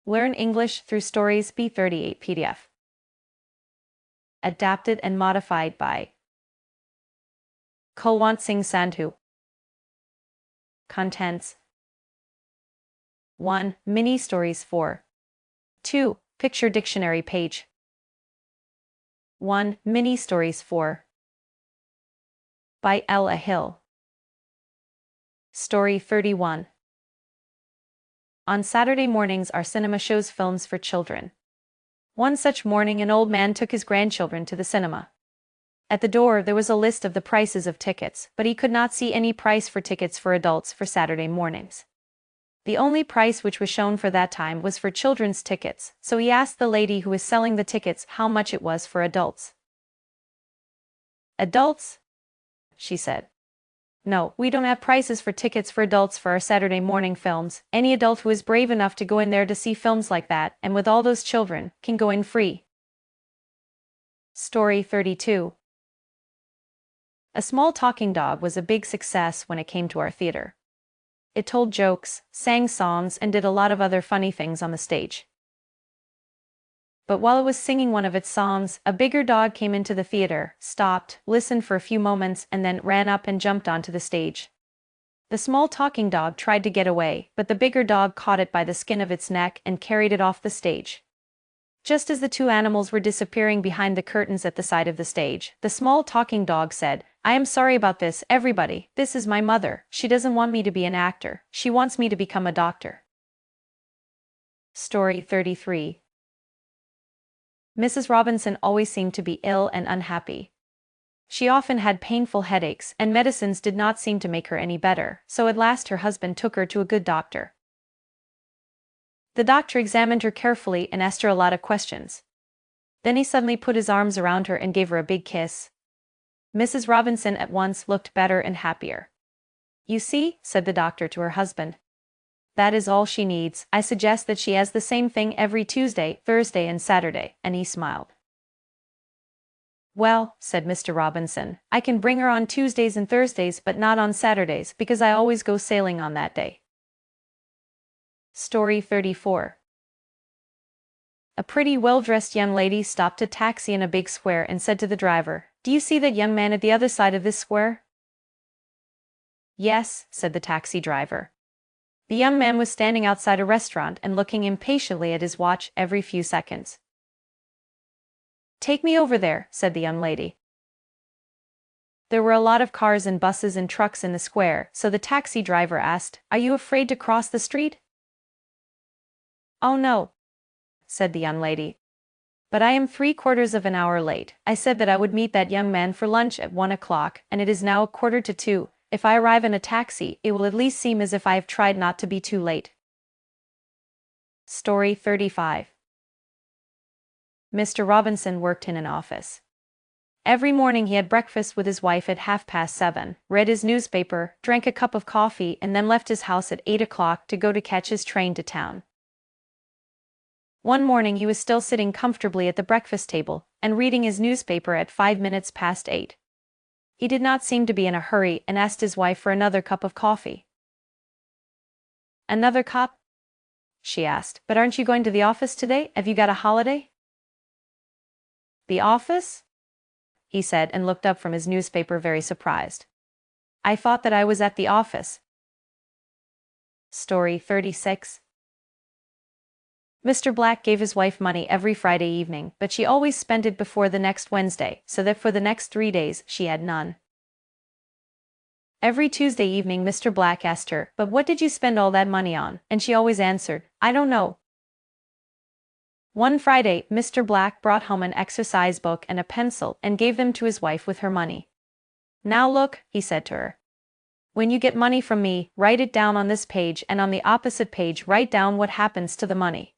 Learn English through Stories B38 PDF. Adapted and modified by Kulwant Singh Sandhu. Contents: 1. Mini stories 4. 2. Picture dictionary page. 1. Mini stories 4. By Ella Hill. Story 31. On Saturday mornings our cinema shows films for children. One such morning an old man took his grandchildren to the cinema. At the door there was a list of the prices of tickets, but he could not see any price for tickets for adults for Saturday mornings. The only price which was shown for that time was for children's tickets, so he asked the lady who was selling the tickets how much it was for adults. "Adults?" she said. "No, we don't have prices for tickets for adults for our Saturday morning films. Any adult who is brave enough to go in there to see films like that, and with all those children, can go in free." Story 32. A small talking dog was a big success when it came to our theater. It told jokes, sang songs, and did a lot of other funny things on the stage. But while it was singing one of its songs, a bigger dog came into the theater, stopped, listened for a few moments, and then ran up and jumped onto the stage. The small talking dog tried to get away, but the bigger dog caught it by the skin of its neck and carried it off the stage. Just as the two animals were disappearing behind the curtains at the side of the stage, the small talking dog said, "I am sorry about this, everybody. This is my mother. She doesn't want me to be an actor. She wants me to become a doctor." Story 33. Mrs. Robinson always seemed to be ill and unhappy. She often had painful headaches, and medicines did not seem to make her any better, so at last her husband took her to a good doctor. The doctor examined her carefully and asked her a lot of questions. Then he suddenly put his arms around her and gave her a big kiss. Mrs. Robinson at once looked better and happier. "You see," said the doctor to her husband, "that is all she needs. I suggest that she has the same thing every Tuesday, Thursday, and Saturday," and he smiled. "Well," said Mr. Robinson, "I can bring her on Tuesdays and Thursdays but not on Saturdays because I always go sailing on that day." Story 34. A pretty well-dressed young lady stopped a taxi in a big square and said to the driver, "Do you see that young man at the other side of this square?" "Yes," said the taxi driver. The young man was standing outside a restaurant and looking impatiently at his watch every few seconds. "Take me over there," said the young lady. There were a lot of cars and buses and trucks in the square, so the taxi driver asked, "Are you afraid to cross the street?" "Oh no," said the young lady. "But I am 3/4 of an hour late. I said that I would meet that young man for lunch at 1 o'clock, and it is now 1:45. If I arrive in a taxi, it will at least seem as if I have tried not to be too late." Story 35. Mr. Robinson worked in an office. Every morning he had breakfast with his wife at 7:30, read his newspaper, drank a cup of coffee, and then left his house at 8 o'clock to go to catch his train to town. One morning he was still sitting comfortably at the breakfast table, and reading his newspaper at 8:05. He did not seem to be in a hurry and asked his wife for another cup of coffee. "Another cup?" she asked. "But aren't you going to the office today? Have you got a holiday?" "The office?" he said and looked up from his newspaper very surprised. "I thought that I was at the office." Story 36. Mr. Black gave his wife money every Friday evening, but she always spent it before the next Wednesday, so that for the next 3 days she had none. Every Tuesday evening Mr. Black asked her, "But what did you spend all that money on?" And she always answered, "I don't know." One Friday, Mr. Black brought home an exercise book and a pencil and gave them to his wife with her money. "Now look," he said to her. "When you get money from me, write it down on this page, and on the opposite page write down what happens to the money."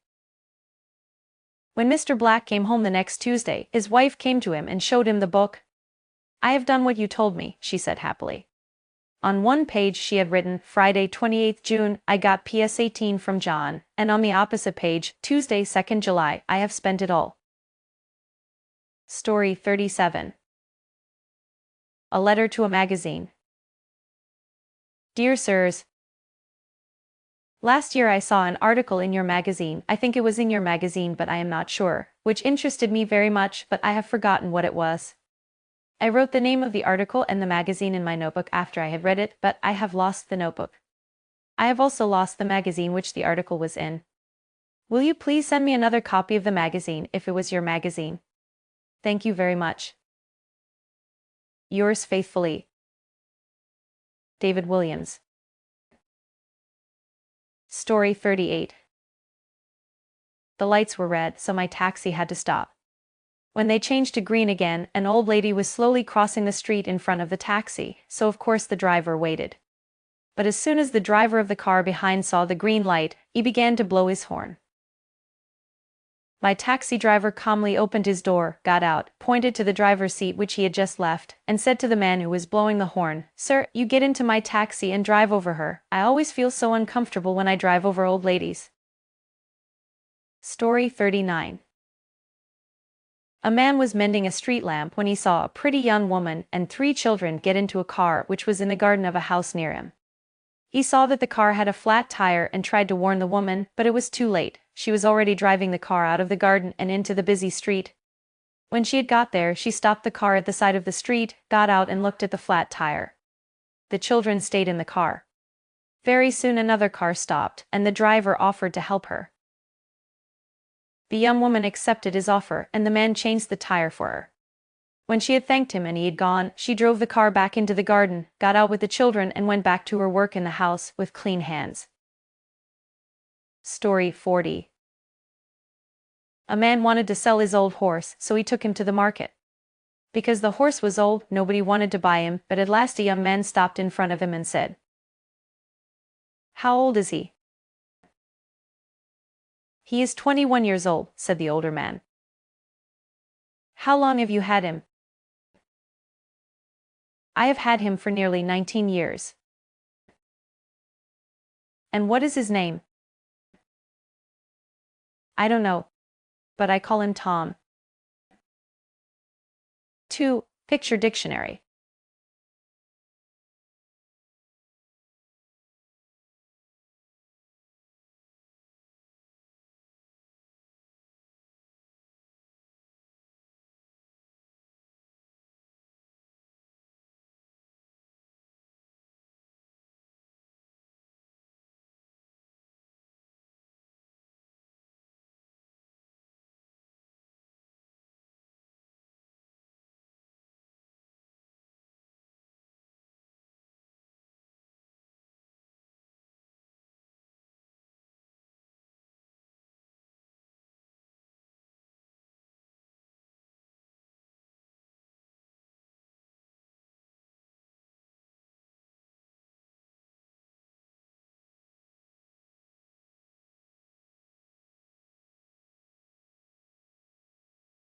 When Mr. Black came home the next Tuesday, his wife came to him and showed him the book. "I have done what you told me," she said happily. On one page she had written, "Friday 28th June, I got PS18 from John," and on the opposite page, "Tuesday 2nd July, I have spent it all." Story 37. A letter to a magazine. Dear Sirs, Last year I saw an article in your magazine, I think it was in your magazine but I am not sure, which interested me very much but I have forgotten what it was. I wrote the name of the article and the magazine in my notebook after I had read it, but I have lost the notebook. I have also lost the magazine which the article was in. Will you please send me another copy of the magazine if it was your magazine? Thank you very much. Yours faithfully, David Williams. Story 38. The lights were red, so my taxi had to stop. When they changed to green again, an old lady was slowly crossing the street in front of the taxi, so of course the driver waited. But as soon as the driver of the car behind saw the green light, he began to blow his horn. My taxi driver calmly opened his door, got out, pointed to the driver's seat which he had just left, and said to the man who was blowing the horn, "Sir, you get into my taxi and drive over her. I always feel so uncomfortable when I drive over old ladies." Story 39. A man was mending a street lamp when he saw a pretty young woman and 3 children get into a car which was in the garden of a house near him. He saw that the car had a flat tire and tried to warn the woman, but it was too late. She was already driving the car out of the garden and into the busy street. When she had got there, she stopped the car at the side of the street, got out and looked at the flat tire. The children stayed in the car. Very soon another car stopped, and the driver offered to help her. The young woman accepted his offer, and the man changed the tire for her. When she had thanked him and he had gone, she drove the car back into the garden, got out with the children and went back to her work in the house with clean hands. Story 40. A man wanted to sell his old horse, so he took him to the market. Because the horse was old, nobody wanted to buy him, but at last a young man stopped in front of him and said, "How old is he?" "He is 21 years old," said the older man. "How long have you had him?" "I have had him for nearly 19 years. "And what is his name?" "I don't know, but I call him Tom." 2. Picture dictionary.